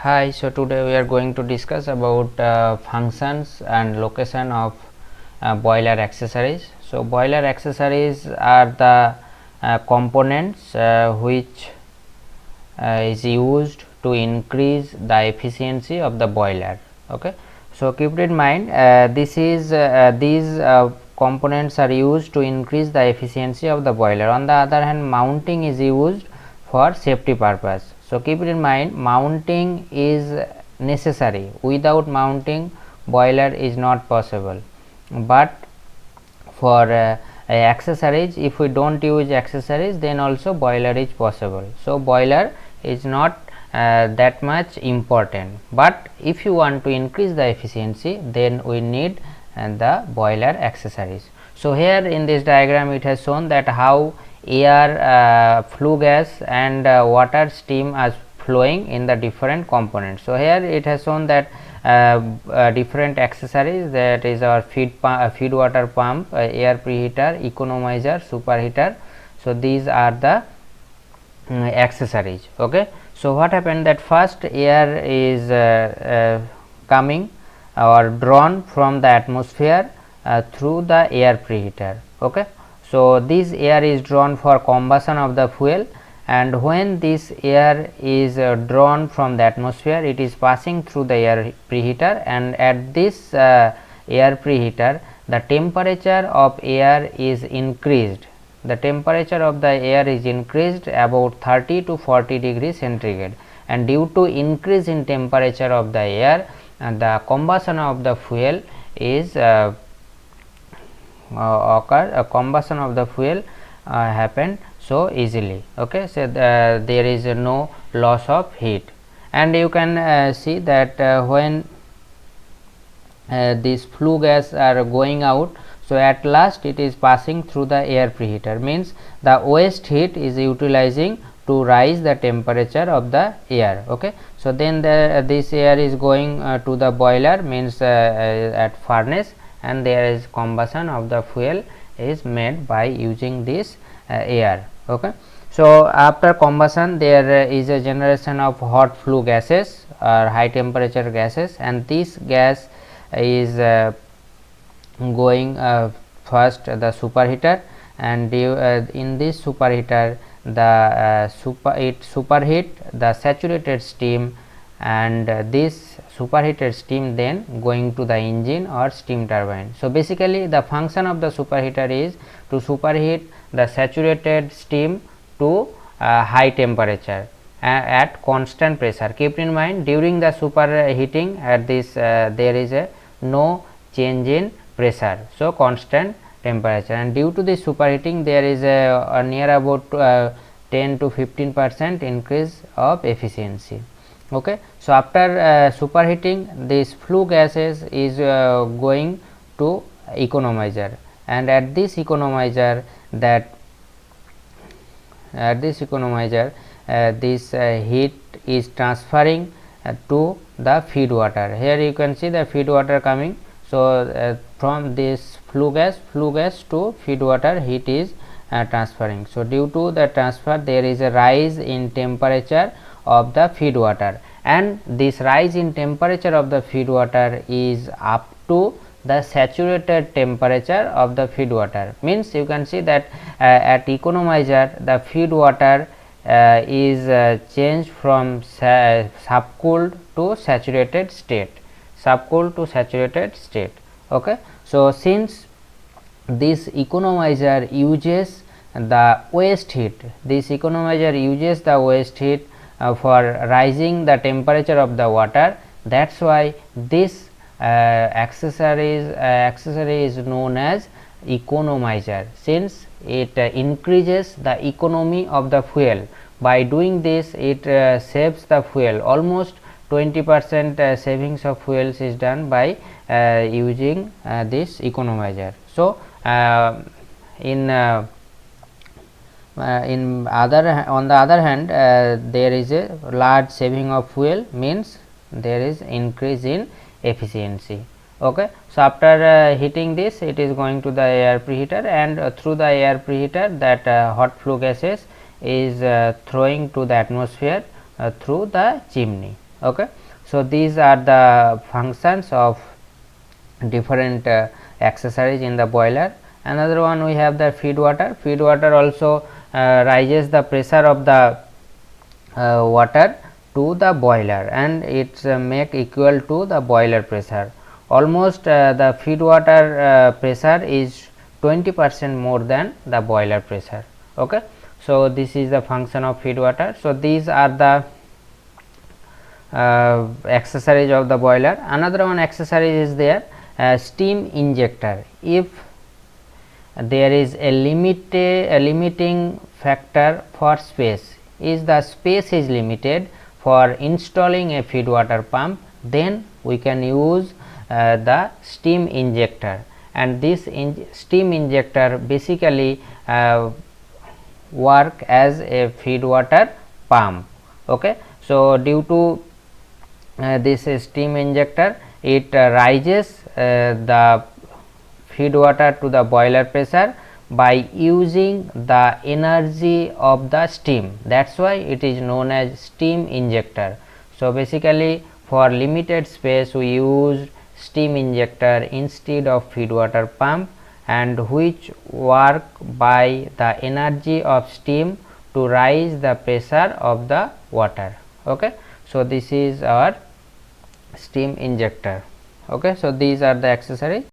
Hi, so today we are going to discuss about functions and location of boiler accessories. So, boiler accessories are the components which is used to increase the efficiency of the boiler. Okay. So, keep it in mind these components are used to increase the efficiency of the boiler. On the other hand, mounting is used for safety purpose. So, keep it in mind, mounting is necessary. Without mounting, boiler is not possible, but for accessories, if we do not use accessories, then also boiler is possible. So, boiler is not that much important, but if you want to increase the efficiency, then we need the boiler accessories. So, here in this diagram it has shown that how air, flue gas and water steam are flowing in the different components. So, here it has shown that different accessories, that is our feed water pump, air preheater, economizer, superheater. So, these are the accessories. Okay. So, what happened that first air is coming or drawn from the atmosphere through the air preheater. Okay. So, this air is drawn for combustion of the fuel, and when this air is drawn from the atmosphere, it is passing through the air preheater, and at this air preheater the temperature of air is increased. The temperature of the air is increased about 30 to 40 degrees centigrade, and due to increase in temperature of the air, the combustion of the fuel is combustion of the fuel happened so easily. Okay. So, there is no loss of heat, and you can see that when these flue gas are going out, so at last it is passing through the air preheater, means the waste heat is utilizing to rise the temperature of the air. Okay. So, then this air is going to the boiler, means at furnace, and there is combustion of the fuel is made by using this air. Okay. So, after combustion there is a generation of hot flue gases or high temperature gases, and this gas is going first the superheater, and in this superheater the superheat the saturated steam, and this superheated steam then going to the engine or steam turbine. So, basically the function of the superheater is to superheat the saturated steam to high temperature at constant pressure. Keep in mind, during the superheating at this there is a no change in pressure. So, constant temperature, and due to this superheating there is a near about 10 to 15% increase of efficiency. Okay. So, after superheating, this flue gases is going to economizer, and at this economizer this heat is transferring to the feed water. Here you can see the feed water coming. So, from this flue gas to feed water, heat is transferring. So, due to the transfer there is a rise in temperature of the feed water, and this rise in temperature of the feed water is up to the saturated temperature of the feed water, means you can see that at economizer the feed water is changed from subcooled to saturated state, Okay. So, since this economizer uses the waste heat, for rising the temperature of the water, that is why this accessory is known as economizer, since it increases the economy of the fuel. By doing this, it saves the fuel, almost 20% savings of fuels is done by using this economizer. So, on the other hand, there is a large saving of fuel, means there is increase in efficiency. Okay. So, after heating this, it is going to the air preheater, and through the air preheater that hot flue gases is throwing to the atmosphere through the chimney. Okay. So, these are the functions of different accessories in the boiler. Another one, we have the feed water. Feed water also raises the pressure of the water to the boiler, and it make equal to the boiler pressure. Almost the feed water pressure is 20% more than the boiler pressure. Okay. So, this is the function of feed water. So, these are the accessories of the boiler. Another one accessory is there, steam injector. If there is a limiting factor for space, is the space is limited for installing a feed water pump, then we can use the steam injector, and this steam injector basically work as a feed water pump. Okay. So, due to this steam injector, it rises the feed water to the boiler pressure by using the energy of the steam. That is why it is known as steam injector. So, basically for limited space we use steam injector instead of feed water pump, and which work by the energy of steam to rise the pressure of the water. Okay. So, this is our steam injector. Okay. So, these are the accessories.